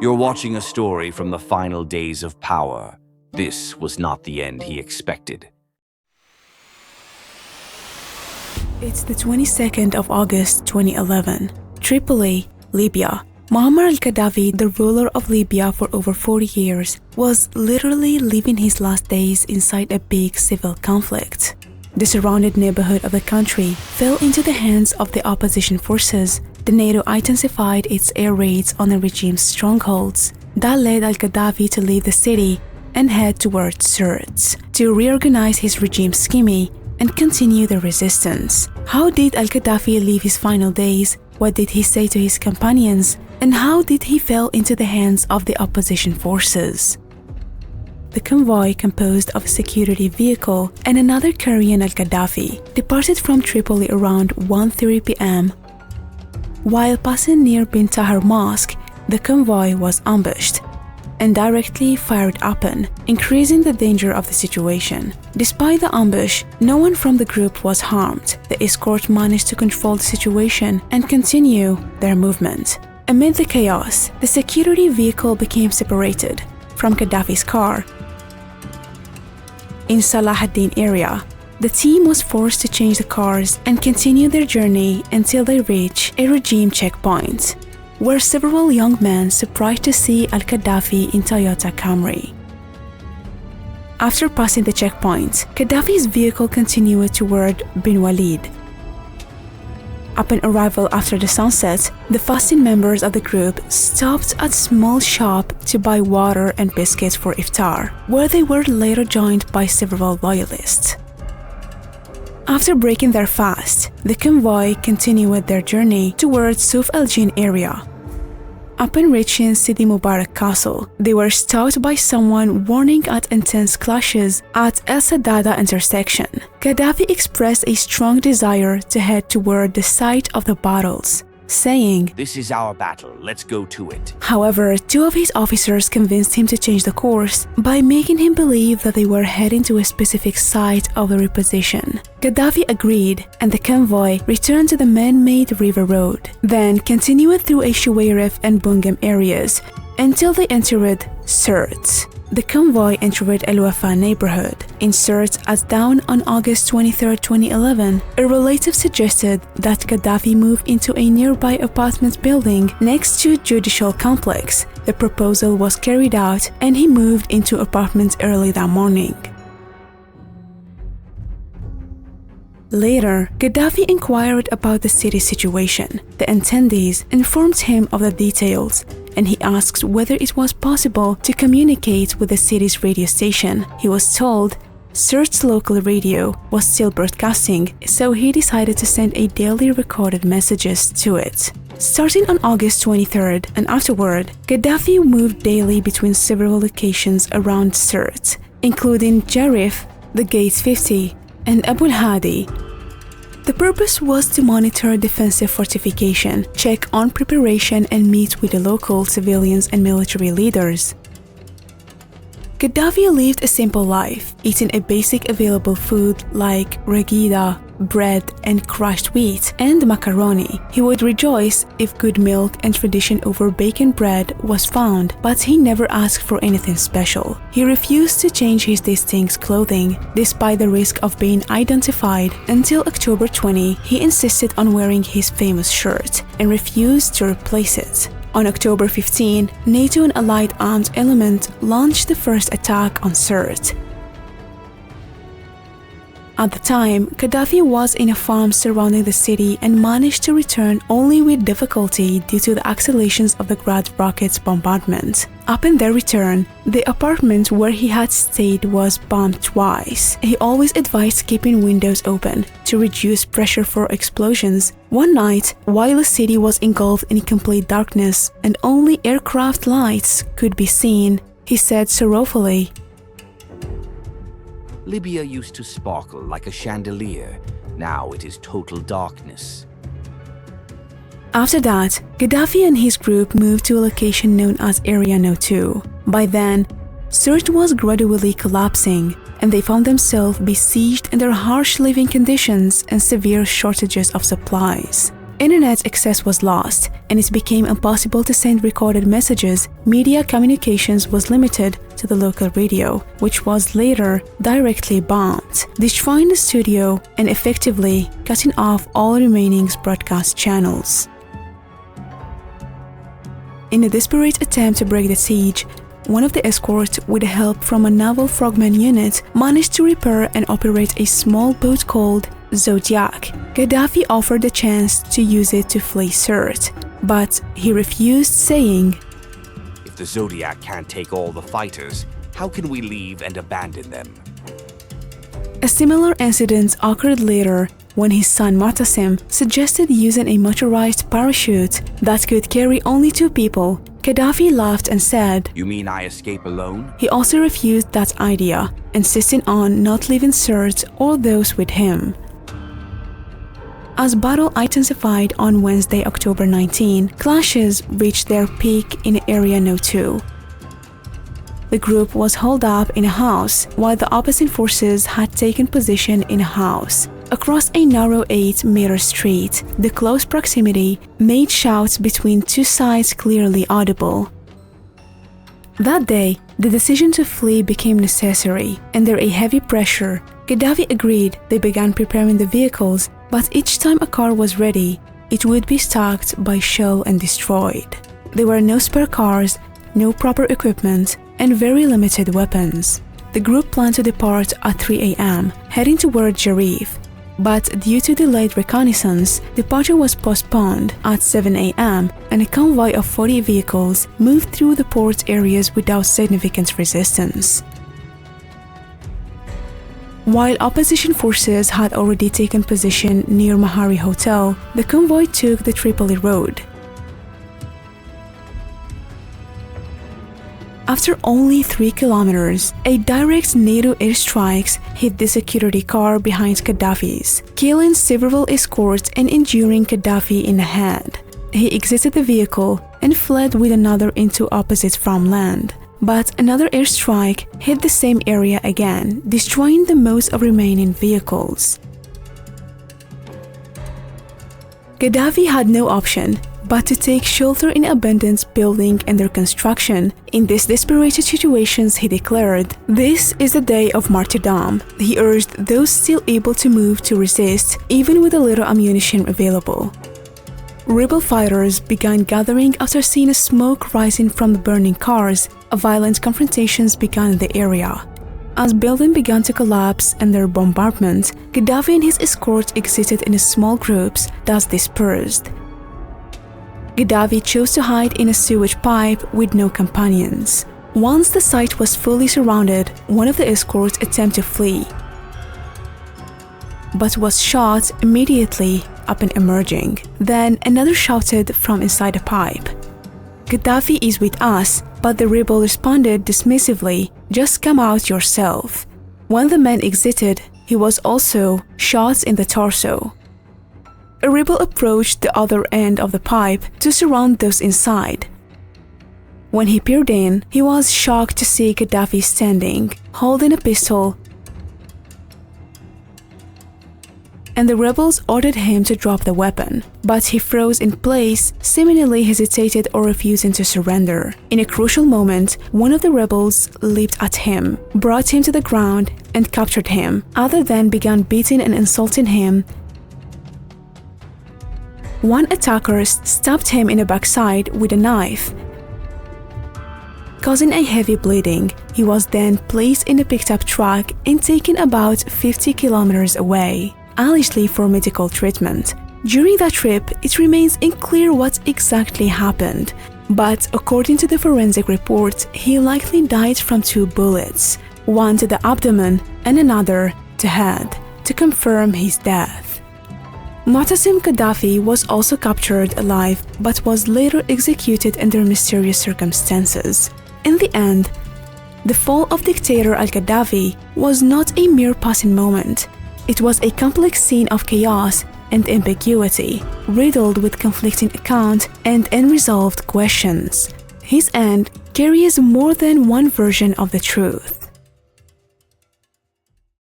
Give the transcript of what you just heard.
You're watching a story from the final days of power. This was not the end he expected. It's the 22nd of August 2011. Tripoli, Libya. Muammar Gaddafi, the ruler of Libya for over 40 years, was literally living his last days inside a big civil conflict. The surrounded neighborhood of the country fell into the hands of the opposition forces. The NATO intensified its air raids on the regime's strongholds. That led al-Gaddafi to leave the city and head towards Sirte to reorganize his regime's scheme and continue the resistance. How did al-Gaddafi live his final days? What did he say to his companions? And how did he fall into the hands of the opposition forces? The convoy, composed of a security vehicle and another carrying al-Gaddafi, departed from Tripoli around 1:30 p.m. While passing near Bin Tahir Mosque, the convoy was ambushed and directly fired upon, increasing the danger of the situation. Despite the ambush, no one from the group was harmed. The escort managed to control the situation and continue their movement. Amid the chaos, the security vehicle became separated from Gaddafi's car. In Salah ad-Din area, the team was forced to change the cars and continue their journey until they reached a regime checkpoint, where several young men surprised to see al-Gaddafi in Toyota Camry. After passing the checkpoint, Gaddafi's vehicle continued toward Bin Walid. Upon arrival after the sunset, the fasting members of the group stopped at a small shop to buy water and biscuits for iftar, where they were later joined by several loyalists. After breaking their fast, the convoy continued their journey towards Souf al-Jin area. Upon reaching Sidi Mubarak Castle, they were stopped by someone warning at intense clashes at El Sadada intersection. Gaddafi expressed a strong desire to head toward the site of the battles, saying, "This is our battle, let's go to it." However, two of his officers convinced him to change the course by making him believe that they were heading to a specific site of the reposition. Gaddafi agreed, and the convoy returned to the man-made river road, then continued through a Shuwairif and Bungam areas until they entered Sirte. The convoy entered Al Wafa neighborhood in Sirte at dawn on August 23, 2011. A relative suggested that Gaddafi move into a nearby apartment building next to a judicial complex. The proposal was carried out and he moved into apartments early that morning. Later, Gaddafi inquired about the city situation. The attendees informed him of the details, and he asked whether it was possible to communicate with the city's radio station. He was told Sirte's local radio was still broadcasting, so he decided to send a daily recorded messages to it. Starting on August 23rd and afterward, Gaddafi moved daily between several locations around Sirte, including Jarif, the Gate 50, and Abu al-Hadi. The purpose was to monitor defensive fortification, check on preparation, and meet with the local civilians and military leaders. Gaddafi lived a simple life, eating a basic available food like ragida, bread and crushed wheat, and macaroni. He would rejoice if good milk and tradition over bacon bread was found, but he never asked for anything special. He refused to change his distinct clothing, despite the risk of being identified. Until October 20, he insisted on wearing his famous shirt and refused to replace it. On October 15, NATO and allied armed elements launched the first attack on Sirte. At the time, Gaddafi was in a farm surrounding the city and managed to return only with difficulty due to the exhalations of the Grad rockets bombardment. Upon their return, the apartment where he had stayed was bombed twice. He always advised keeping windows open to reduce pressure for explosions. One night, while the city was engulfed in complete darkness and only aircraft lights could be seen, he said sorrowfully, Libya used to sparkle like a chandelier. Now it is total darkness. After that, Gaddafi and his group moved to a location known as Area No. 2. By then, Sirte was gradually collapsing, and they found themselves besieged under harsh living conditions and severe shortages of supplies. Internet access was lost, and it became impossible to send recorded messages. Media communications was limited to the local radio, which was later directly bombed, destroying the studio and effectively cutting off all remaining broadcast channels. In a desperate attempt to break the siege, one of the escorts, with help from a naval frogman unit, managed to repair and operate a small boat called Zodiac. Gaddafi offered the chance to use it to flee Sirte, but he refused, saying, "If the Zodiac can't take all the fighters, how can we leave and abandon them?" A similar incident occurred later when his son Mu'tasim suggested using a motorized parachute that could carry only 2 people. Gaddafi laughed and said, "You mean I escape alone?" He also refused that idea, insisting on not leaving Sirte or those with him. As battle intensified on Wednesday, October 19, clashes reached their peak in Area No. 2. The group was holed up in a house, while the opposing forces had taken position in a house. Across a narrow 8-meter street, the close proximity made shouts between 2 sides clearly audible. That day, the decision to flee became necessary. Under a heavy pressure, Gaddafi agreed. They began preparing the vehicles, but each time a car was ready, it would be stopped by shell and destroyed. There were no spare cars, no proper equipment, and very limited weapons. The group planned to depart at 3 a.m., heading toward Jarif. But due to delayed reconnaissance, departure was postponed at 7 a.m., and a convoy of 40 vehicles moved through the port areas without significant resistance. While opposition forces had already taken position near Mahari Hotel, the convoy took the Tripoli road. After only 3 kilometers, a direct NATO airstrike hit the security car behind Gaddafi's, killing several escorts and injuring Gaddafi in the head. He exited the vehicle and fled with another into opposite farmland. But another airstrike hit the same area again, destroying the most of remaining vehicles. Gaddafi had no option but to take shelter in abandoned building under construction. In these desperate situations, he declared, "This is the day of martyrdom." He urged those still able to move to resist, even with a little ammunition available. Rebel fighters began gathering after seeing smoke rising from the burning cars. Violent confrontations began in the area. As buildings began to collapse under bombardment, Gaddafi and his escort exited in small groups, thus dispersed. Gaddafi chose to hide in a sewage pipe with no companions. Once the site was fully surrounded, one of the escorts attempted to flee, but was shot immediately upon emerging. Then another shouted from inside the pipe, "Gaddafi is with us," but the rebel responded dismissively, "Just come out yourself." When the man exited, he was also shot in the torso. A rebel approached the other end of the pipe to surround those inside. When he peered in, he was shocked to see Gaddafi standing, holding a pistol, and the rebels ordered him to drop the weapon, but he froze in place, seemingly hesitated or refusing to surrender. In a crucial moment, one of the rebels leaped at him, brought him to the ground, and captured him. Others then began beating and insulting him. One attacker stabbed him in the backside with a knife, causing a heavy bleeding. He was then placed in a picked-up truck and taken about 50 kilometers away, allegedly for medical treatment. During that trip, it remains unclear what exactly happened, but according to the forensic report, he likely died from 2 bullets, one to the abdomen and another to head, to confirm his death. Mu'tasim Gaddafi was also captured alive but was later executed under mysterious circumstances. In the end, the fall of dictator al-Gaddafi was not a mere passing moment. It was a complex scene of chaos and ambiguity, riddled with conflicting accounts and unresolved questions. His end carries more than one version of the truth.